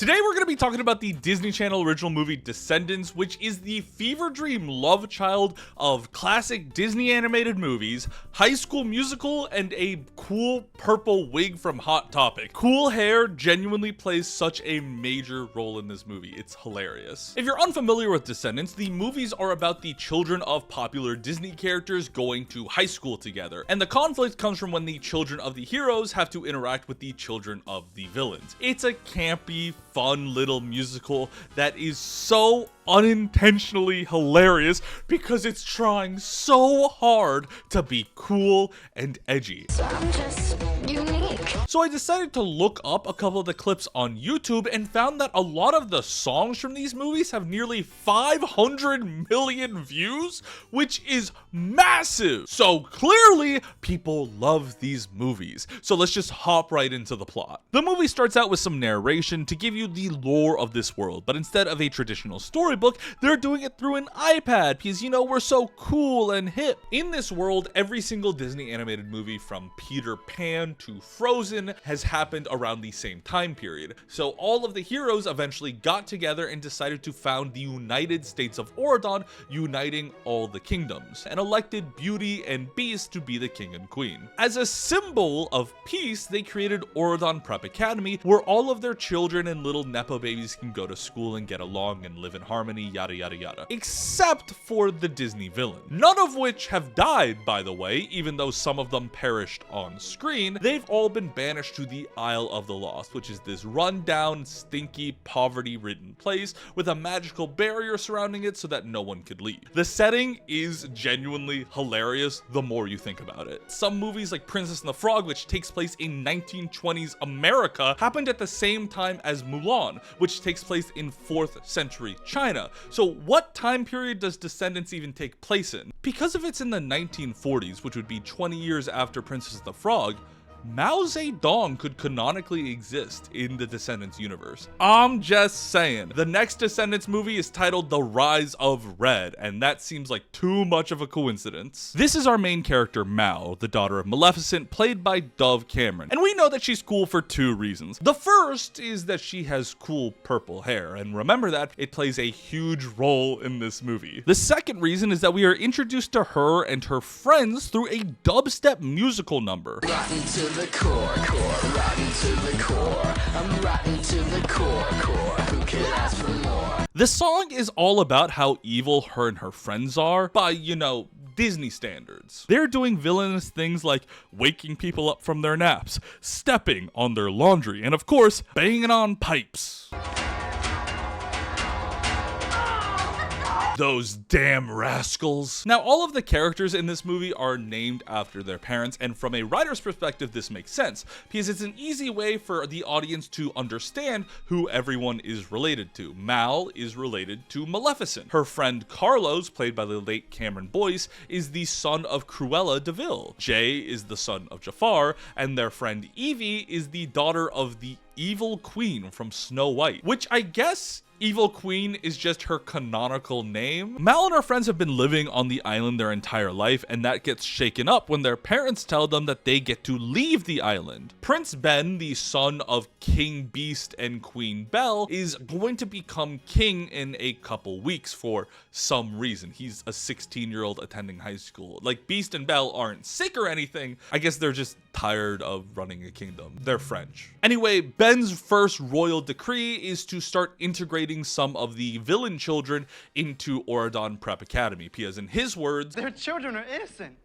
Today we're going to be talking about the Disney Channel original movie Descendants, which is the fever dream love child of classic Disney animated movies, High School Musical, and a cool purple wig from Hot Topic. Cool hair genuinely plays such a major role in this movie. It's hilarious. If you're unfamiliar with Descendants, the movies are about the children of popular Disney characters going to high school together, and the conflict comes from when the children of the heroes have to interact with the children of the villains. It's a campy, fun little musical that is so unintentionally hilarious because it's trying so hard to be cool and edgy. So I'm just unique. So I decided to look up a couple of the clips on YouTube and found that a lot of the songs from these movies have nearly 500 million views, which is massive. So clearly people love these movies. So let's just hop right into the plot. The movie starts out with some narration to give you the lore of this world, but instead of a traditional storybook, they're doing it through an iPad because, you know, we're so cool and hip. In this world, every single Disney animated movie from Peter Pan to Frozen has happened around the same time period. So all of the heroes eventually got together and decided to found the United States of Auradon, uniting all the kingdoms, and elected Beauty and Beast to be the king and queen. As a symbol of peace, they created Auradon Prep Academy, where all of their children and little Nepo babies can go to school and get along and live in harmony, yada yada yada. Except for the Disney villain. None of which have died, by the way, even though some of them perished on screen. They've all been banished to the Isle of the Lost, which is this rundown, stinky, poverty-ridden place with a magical barrier surrounding it so that no one could leave. The setting is genuinely hilarious the more you think about it. Some movies like Princess and the Frog, which takes place in 1920s America, happened at the same time as Mulan, which takes place in 4th century China. So what time period does Descendants even take place in? Because if it's in the 1940s, which would be 20 years after Princess and the Frog, Mao Zedong could canonically exist in the Descendants universe. I'm just saying. The next Descendants movie is titled The Rise of Red, and that seems like too much of a coincidence. This is our main character, Mao, the daughter of Maleficent, played by Dove Cameron. And we know that she's cool for two reasons. The first is that she has cool purple hair, and remember that it plays a huge role in this movie. The second reason is that we are introduced to her and her friends through a dubstep musical number. The rotten to the core. I'm rotten to the core. Who could ask for more? The song is all about how evil her and her friends are by, you know, Disney standards. They're doing villainous things like waking people up from their naps, stepping on their laundry, and of course, banging on pipes. Those damn rascals. Now, all of the characters in this movie are named after their parents, and from a writer's perspective, this makes sense, because it's an easy way for the audience to understand who everyone is related to. Mal is related to Maleficent. Her friend Carlos, played by the late Cameron Boyce, is the son of Cruella de Vil. Jay is the son of Jafar, and their friend Evie is the daughter of the Evil Queen from Snow White, which I guess Evil Queen is just her canonical name. Mal and her friends have been living on the island their entire life, and that gets shaken up when their parents tell them that they get to leave the island. Prince Ben, the son of King Beast and Queen Belle, is going to become king in a couple weeks for some reason. He's a 16-year-old attending high school. Like, Beast and Belle aren't sick or anything. I guess they're just tired of running a kingdom. They're French. Anyway, Ben's first royal decree is to start integrating some of the villain children into Auradon Prep Academy, because in his words, their children are innocent.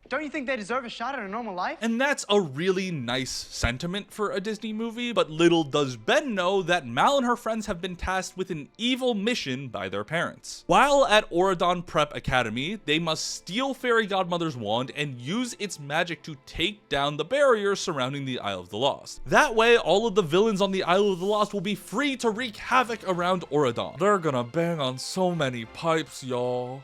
Don't you think they deserve a shot at a normal life? And that's a really nice sentiment for a Disney movie, but little does Ben know that Mal and her friends have been tasked with an evil mission by their parents. While at Auradon Prep Academy, they must steal Fairy Godmother's wand and use its magic to take down the barrier surrounding the Isle of the Lost. That way, all of the villains on the Isle of the Lost will be free to wreak havoc around Auradon. They're gonna bang on so many pipes, y'all.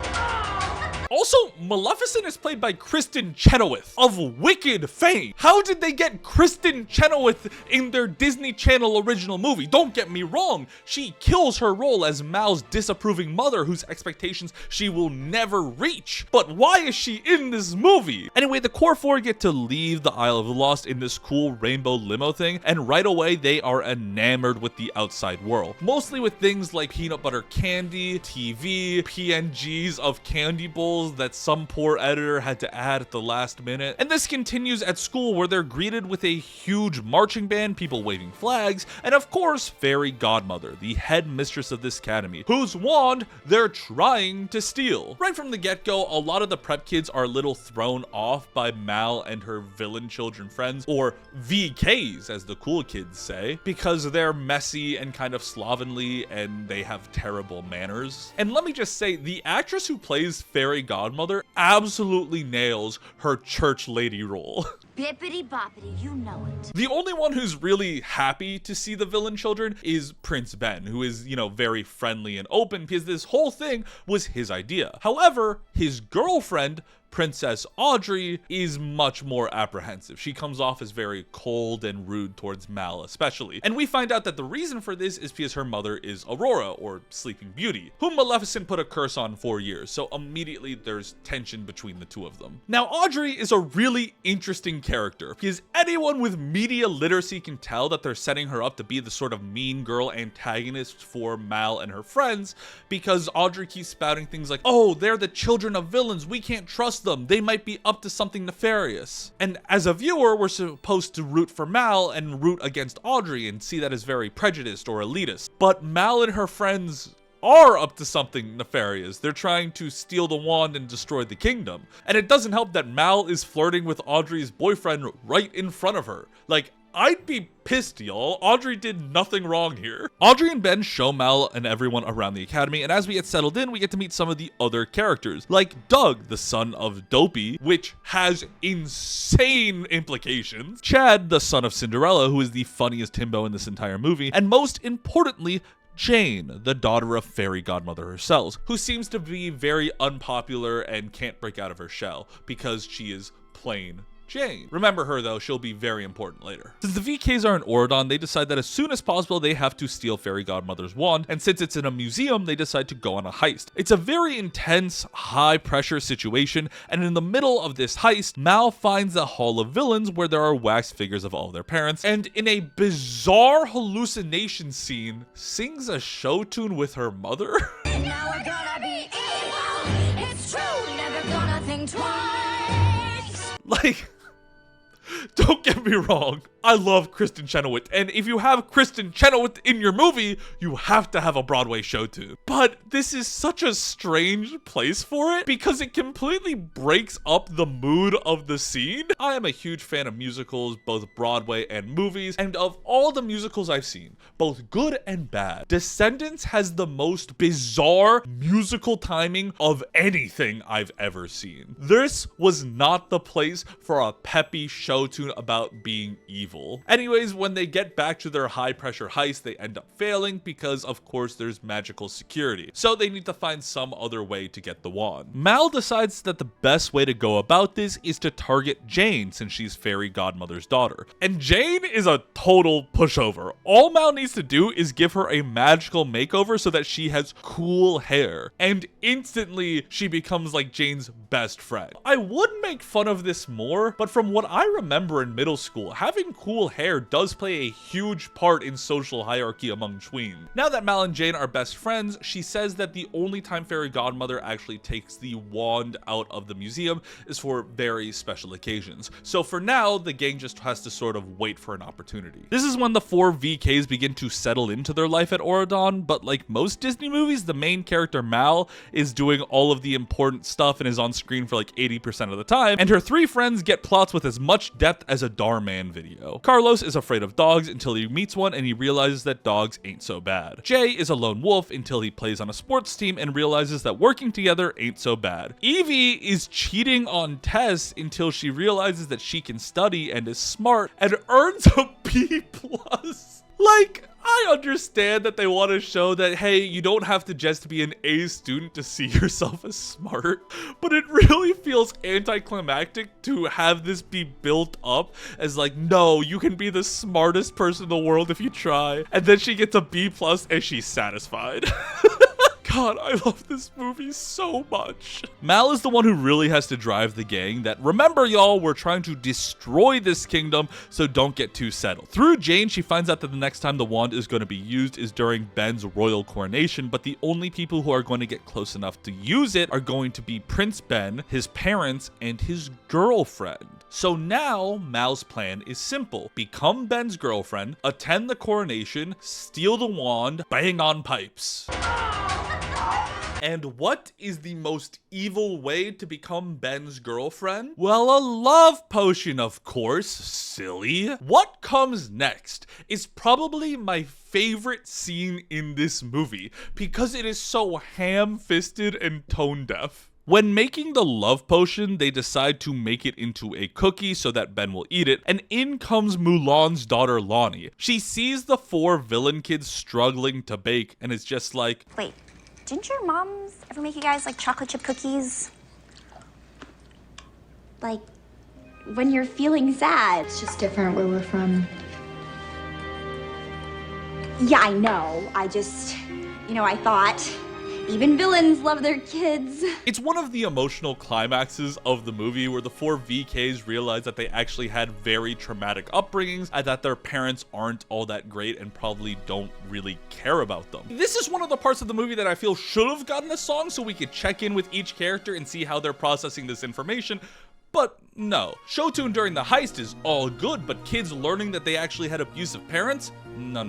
Also, Maleficent is played by Kristen Chenoweth of Wicked fame. How did they get Kristen Chenoweth in their Disney Channel original movie? Don't get me wrong, she kills her role as Mal's disapproving mother whose expectations she will never reach. But why is she in this movie? Anyway, the core four get to leave the Isle of the Lost in this cool rainbow limo thing, and right away they are enamored with the outside world. Mostly with things like peanut butter candy, TV, PNGs of candy bowls that some poor editor had to add at the last minute. And this continues at school where they're greeted with a huge marching band, people waving flags, and of course, Fairy Godmother, the head mistress of this academy, whose wand they're trying to steal. Right from the get-go, a lot of the prep kids are a little thrown off by Mal and her villain children friends, or VKs as the cool kids say, because they're messy and kind of slovenly and they have terrible manners. And let me just say, the actress who plays Fairy Godmother absolutely nails her church lady role. Bippity boppity, you know it. The only one who's really happy to see the villain children is Prince Ben, who is, very friendly and open because this whole thing was his idea. However, his girlfriend, Princess Audrey, is much more apprehensive. She comes off as very cold and rude towards Mal especially. And we find out that the reason for this is because her mother is Aurora, or Sleeping Beauty, whom Maleficent put a curse on for years, so immediately there's tension between the two of them. Now, Audrey is a really interesting character because anyone with media literacy can tell that they're setting her up to be the sort of mean girl antagonist for Mal and her friends, because Audrey keeps spouting things like, oh, they're the children of villains, we can't trust them, they might be up to something nefarious. And as a viewer, we're supposed to root for Mal and root against Audrey and see that as very prejudiced or elitist. But Mal and her friends are up to something nefarious. They're trying to steal the wand and destroy the kingdom. And it doesn't help that Mal is flirting with Audrey's boyfriend right in front of her. Like, I'd be pissed, y'all. Audrey did nothing wrong here. Audrey and Ben show Mal and everyone around the academy, and as we get settled in, we get to meet some of the other characters, like Doug, the son of Dopey, which has insane implications, Chad, the son of Cinderella, who is the funniest himbo in this entire movie, and most importantly, Jane, the daughter of Fairy Godmother herself, who seems to be very unpopular and can't break out of her shell because she is plain Jane. Remember her though, she'll be very important later. Since the VKs are in Auradon, they decide that as soon as possible they have to steal Fairy Godmother's wand, and since it's in a museum, they decide to go on a heist. It's a very intense, high-pressure situation, and in the middle of this heist, Mal finds the Hall of Villains where there are wax figures of all their parents, and in a bizarre hallucination scene, sings a show tune with her mother. Now we're gonna be evil. It's true, never gonna think twice. Like, don't get me wrong, I love Kristen Chenoweth, and if you have Kristen Chenoweth in your movie, you have to have a Broadway show too. But this is such a strange place for it because it completely breaks up the mood of the scene. I am a huge fan of musicals, both Broadway and movies, and of all the musicals I've seen, both good and bad, Descendants has the most bizarre musical timing of anything I've ever seen. This was not the place for a peppy show tune about being evil. Anyways, when they get back to their high pressure heist, they end up failing because of course there's magical security. So they need to find some other way to get the wand. Mal decides that the best way to go about this is to target Jane since she's Fairy Godmother's daughter. And Jane is a total pushover. All Mal needs to do is give her a magical makeover so that she has cool hair. And instantly she becomes like Jane's best friend. I would make fun of this more, but from what I remember in middle school, having cool hair does play a huge part in social hierarchy among tweens. Now that Mal and Jane are best friends, she says that the only time Fairy Godmother actually takes the wand out of the museum is for very special occasions. So for now, the gang just has to sort of wait for an opportunity. This is when the four VKs begin to settle into their life at Auradon, but like most Disney movies, the main character Mal is doing all of the important stuff and is on screen for like 80% of the time, and her three friends get plots with as much depth as a Darman video. Carlos is afraid of dogs until he meets one and he realizes that dogs ain't so bad. Jay is a lone wolf until he plays on a sports team and realizes that working together ain't so bad. Evie is cheating on tests until she realizes that she can study and is smart and earns a B+. Like, I understand that they want to show that, hey, you don't have to just be an A student to see yourself as smart, but it really feels anticlimactic to have this be built up as like, no, you can be the smartest person in the world if you try, and then she gets a B+ and she's satisfied. God, I love this movie so much. Mal is the one who really has to drive the gang that, remember y'all, we're trying to destroy this kingdom, so don't get too settled. Through Jane, she finds out that the next time the wand is going to be used is during Ben's royal coronation, but the only people who are going to get close enough to use it are going to be Prince Ben, his parents, and his girlfriend. So now, Mal's plan is simple. Become Ben's girlfriend, attend the coronation, steal the wand, bang on pipes. And what is the most evil way to become Ben's girlfriend? Well, a love potion, of course, silly. What comes next is probably my favorite scene in this movie because it is so ham-fisted and tone-deaf. When making the love potion, they decide to make it into a cookie so that Ben will eat it, and in comes Mulan's daughter Lonnie. She sees the 4 villain kids struggling to bake and is just like, Wait, didn't your moms ever make you guys like chocolate chip cookies? Like when you're feeling sad. It's just different where we're from. Yeah, I know. I just, I thought even villains love their kids. It's one of the emotional climaxes of the movie where the 4 VKs realize that they actually had very traumatic upbringings and that their parents aren't all that great and probably don't really care about them. This is one of the parts of the movie that I feel should have gotten a song so we could check in with each character and see how they're processing this information. But no. Show tune during the heist is all good, but kids learning that they actually had abusive parents? No.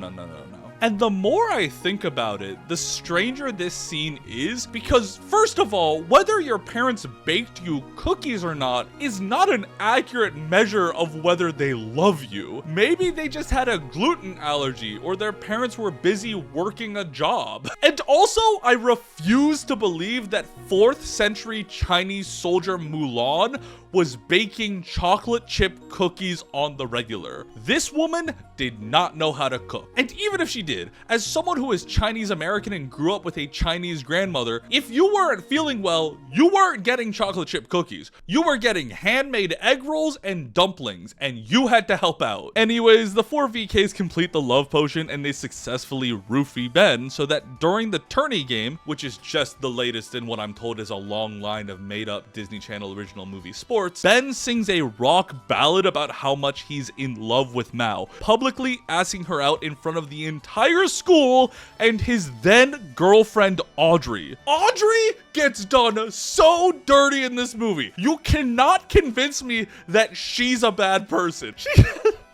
And the more I think about it, the stranger this scene is, because first of all, whether your parents baked you cookies or not is not an accurate measure of whether they love you. Maybe they just had a gluten allergy or their parents were busy working a job. And also, I refuse to believe that 4th century Chinese soldier Mulan was baking chocolate chip cookies on the regular. This woman did not know how to cook. And even if she did, as someone who is Chinese American and grew up with a Chinese grandmother, if you weren't feeling well, you weren't getting chocolate chip cookies. You were getting handmade egg rolls and dumplings, and you had to help out. Anyways, the 4 VKs complete the love potion and they successfully roofie Ben so that during the tourney game, which is just the latest in what I'm told is a long line of made up Disney Channel original movie sports, Ben sings a rock ballad about how much he's in love with Mao, publicly asking her out in front of the entire school and his then girlfriend Audrey. Audrey gets done so dirty in this movie. You cannot convince me that she's a bad person.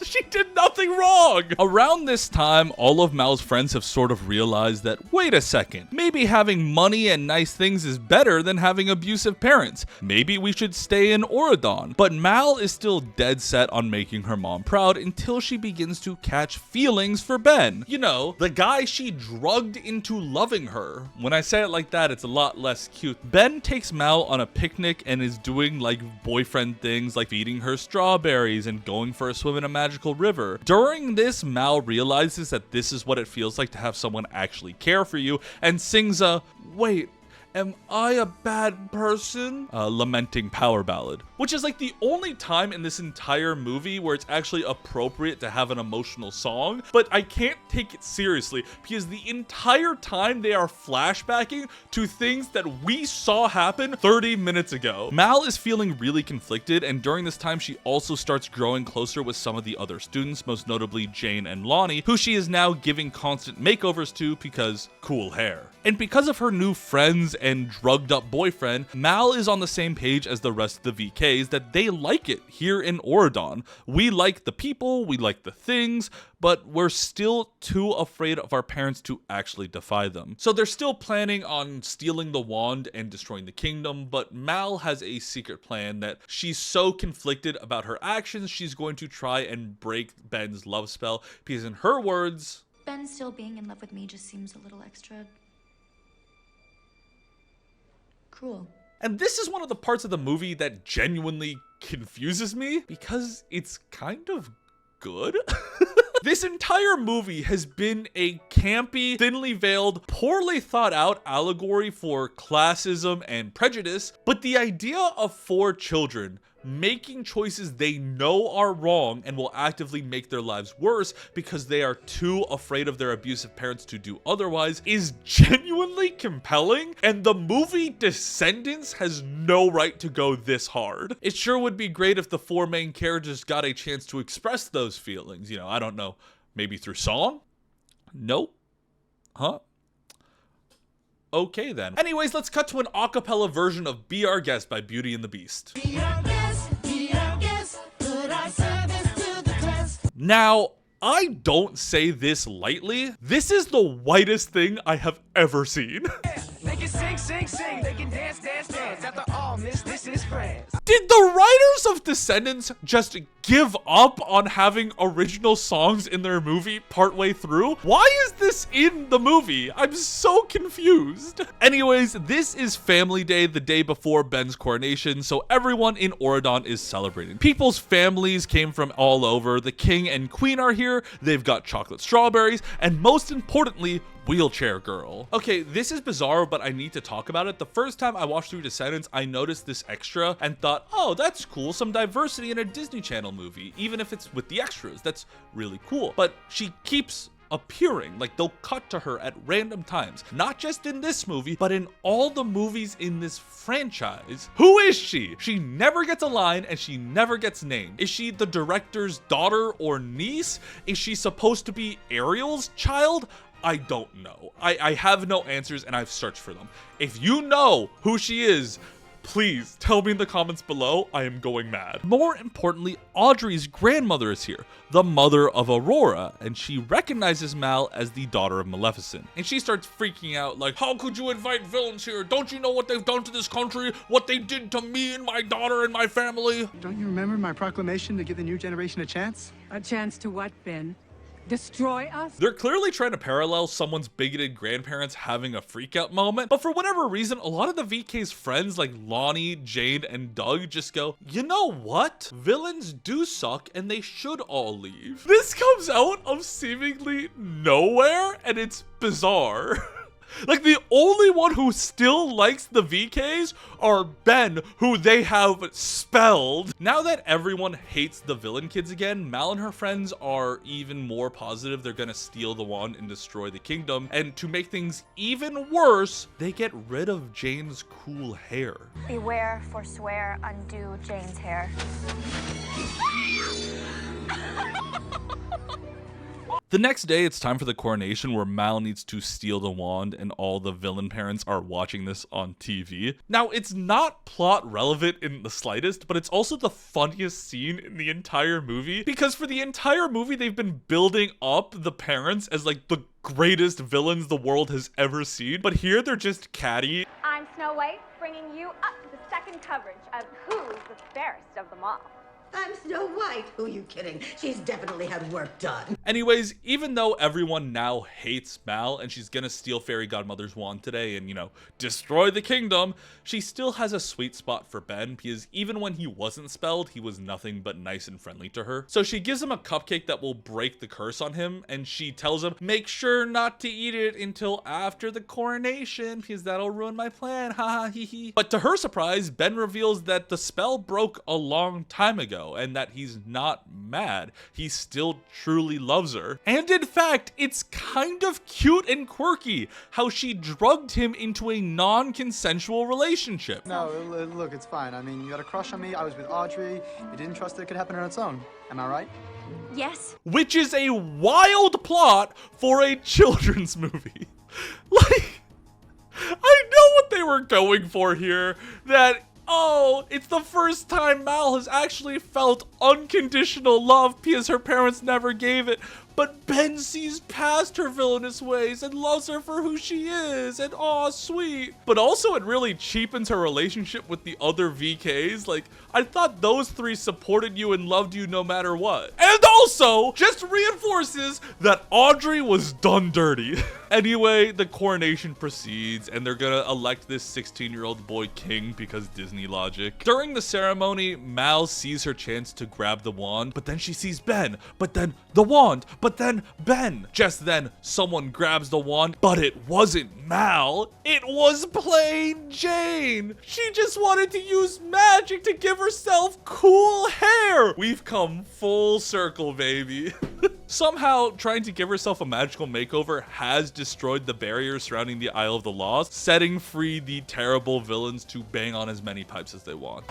She did nothing wrong. Around this time, all of Mal's friends have sort of realized that, wait a second, maybe having money and nice things is better than having abusive parents. Maybe we should stay in Auradon. But Mal is still dead set on making her mom proud until she begins to catch feelings for Ben. You know, the guy she drugged into loving her. When I say it like that, it's a lot less cute. Ben takes Mal on a picnic and is doing like boyfriend things like feeding her strawberries and going for a swim in a magical river. During this, Mal realizes that this is what it feels like to have someone actually care for you and sings a, wait, am I a bad person? Lamenting power ballad. Which is like the only time in this entire movie where it's actually appropriate to have an emotional song, but I can't take it seriously because the entire time they are flashbacking to things that we saw happen 30 minutes ago. Mal is feeling really conflicted, and during this time she also starts growing closer with some of the other students, most notably Jane and Lonnie, who she is now giving constant makeovers to because cool hair. And because of her new friends and drugged up boyfriend, Mal is on the same page as the rest of the VKs that they like it here in Auradon. We like the people, we like the things, but we're still too afraid of our parents to actually defy them. So they're still planning on stealing the wand and destroying the kingdom, but Mal has a secret plan that she's so conflicted about her actions, she's going to try and break Ben's love spell because in her words, Ben still being in love with me just seems a little extra cruel. and this is one of the parts of the movie that genuinely confuses me because it's kind of good. This entire movie has been a campy, thinly veiled, poorly thought out allegory for classism and prejudice, but the idea of 4 children making choices they know are wrong and will actively make their lives worse because they are too afraid of their abusive parents to do otherwise is genuinely compelling, and the movie Descendants has no right to go this hard. It sure would be great if the 4 main characters got a chance to express those feelings, you know, I don't know, maybe through song? Nope. Huh? Okay then. Anyways, let's cut to an a cappella version of Be Our Guest by Beauty and the Beast. Now, I don't say this lightly. This is the whitest thing I have ever seen. They can sing, sing, sing. They can dance, dance, dance. After all, miss, this is France. Did the writers of Descendants just give up on having original songs in their movie partway through? Why is this in the movie? I'm so confused. Anyways, this is Family Day, the day before Ben's coronation, so everyone in Auradon is celebrating. People's families came from all over. The king and queen are here. They've got chocolate strawberries, and most importantly, Wheelchair Girl. Okay, this is bizarre, but I need to talk about it. The first time I watched through Descendants, I noticed this extra and thought, oh, that's cool, some diversity in a Disney Channel movie, even if it's with the extras. That's really cool. But she keeps appearing, like they'll cut to her at random times, not just in this movie, but in all the movies in this franchise. Who is she? She never gets a line and she never gets named. Is she the director's daughter or niece? Is she supposed to be Ariel's child? I don't know. I have no answers and I've searched for them. If you know who she is, please tell me in the comments below. I am going mad. More importantly, Audrey's grandmother is here, the mother of Aurora, and she recognizes Mal as the daughter of Maleficent. And she starts freaking out like, how could you invite villains here? Don't you know what they've done to this country? What they did to me and my daughter and my family? Don't you remember my proclamation to give the new generation a chance? A chance to what, Ben? Destroy us? They're clearly trying to parallel someone's bigoted grandparents having a freakout moment, but for whatever reason, a lot of the VK's friends like Lonnie, Jade, and Doug just go, you know what? Villains do suck and they should all leave. This comes out of seemingly nowhere and it's bizarre. Like, the only one who still likes the VKs are Ben, who they have spelled. Now that everyone hates the villain kids again, Mal and her friends are even more positive they're gonna steal the wand and destroy the kingdom. And to make things even worse, they get rid of Jane's cool hair. Beware, forswear, undo Jane's hair. The next day, it's time for the coronation where Mal needs to steal the wand and all the villain parents are watching this on TV. Now, it's not plot relevant in the slightest, but it's also the funniest scene in the entire movie because for the entire movie, they've been building up the parents as like the greatest villains the world has ever seen. But here they're just catty. I'm Snow White, bringing you up to the second coverage of Who's the Fairest of Them All. I'm Snow White. Who are you kidding? She's definitely had work done. Anyways, even though everyone now hates Mal and she's gonna steal Fairy Godmother's wand today and, you know, destroy the kingdom, she still has a sweet spot for Ben because even when he wasn't spelled, he was nothing but nice and friendly to her. So she gives him a cupcake that will break the curse on him and she tells him, make sure not to eat it until after the coronation because that'll ruin my plan, haha hee hee. But to her surprise, Ben reveals that the spell broke a long time ago and that he's not mad. He still truly loves her. And in fact, it's kind of cute and quirky how she drugged him into a non-consensual relationship. No, look, it's fine. I mean, you had a crush on me. I was with Audrey. You didn't trust that it could happen on its own. Am I right? Yes. Which is a wild plot for a children's movie. Like, I know what they were going for here. That, oh, it's the first time Mal has actually felt unconditional love because her parents never gave it. But Ben sees past her villainous ways and loves her for who she is, and aw, sweet. But also it really cheapens her relationship with the other VKs. Like, I thought those three supported you and loved you no matter what. And also, just reinforces that Audrey was done dirty. Anyway, the coronation proceeds, and they're gonna elect this 16-year-old boy king because Disney logic. During the ceremony, Mal sees her chance to grab the wand, but then she sees Ben, but then the wand, But then Ben, just then someone grabs the wand, but it wasn't Mal. It was plain Jane. She just wanted to use magic to give herself cool hair. We've come full circle, baby. Somehow, trying to give herself a magical makeover has destroyed the barriers surrounding the Isle of the Lost, setting free the terrible villains to bang on as many pipes as they want.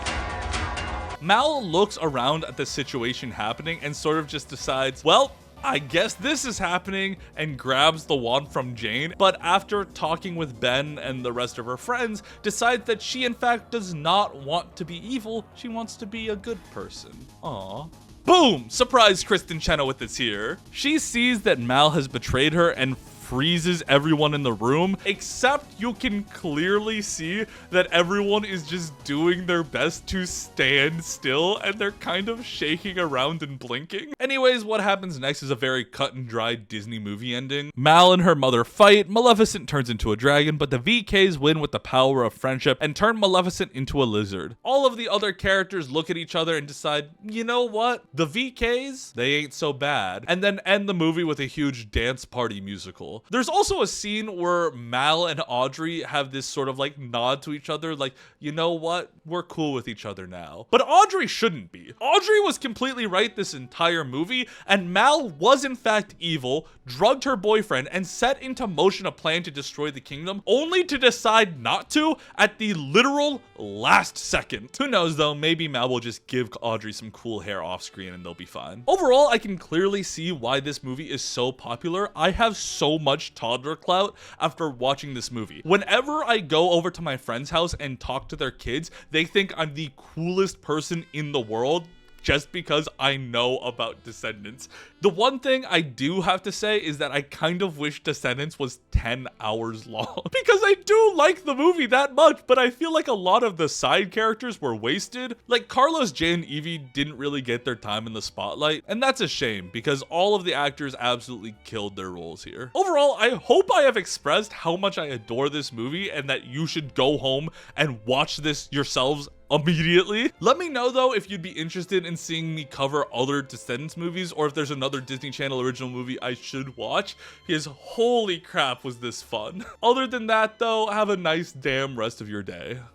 Mal looks around at the situation happening and sort of just decides, well, I guess this is happening, and grabs the wand from Jane, but after talking with Ben and the rest of her friends, decides that she in fact does not want to be evil, she wants to be a good person. Aww. Boom! Surprise Kristen Chenoweth is here. She sees that Mal has betrayed her and freezes everyone in the room, except you can clearly see that everyone is just doing their best to stand still and they're kind of shaking around and blinking. Anyways, what happens next is a very cut and dry Disney movie ending. Mal and her mother fight, Maleficent turns into a dragon, but the VKs win with the power of friendship and turn Maleficent into a lizard. All of the other characters look at each other and decide, you know what? The VKs, they ain't so bad. And then end the movie with a huge dance party musical. There's also a scene where Mal and Audrey have this sort of like nod to each other, like, you know what? We're cool with each other now. But Audrey shouldn't be. Audrey was completely right this entire movie, and Mal was in fact evil, drugged her boyfriend, and set into motion a plan to destroy the kingdom, only to decide not to at the literal last second. Who knows though, maybe Mal will just give Audrey some cool hair off screen and they'll be fine. Overall, I can clearly see why this movie is so popular. I have so much toddler clout after watching this movie. Whenever I go over to my friend's house and talk to their kids, they think I'm the coolest person in the world just because I know about Descendants. The one thing I do have to say is that I kind of wish Descendants was 10 hours long because I do like the movie that much, but I feel like a lot of the side characters were wasted. Like Carlos, Jay, and Evie didn't really get their time in the spotlight, and that's a shame because all of the actors absolutely killed their roles here. Overall, I hope I have expressed how much I adore this movie and that you should go home and watch this yourselves immediately. Let me know though if you'd be interested in seeing me cover other Descendants movies or if there's another Disney Channel original movie I should watch, because holy crap was this fun. Other than that though, have a nice damn rest of your day.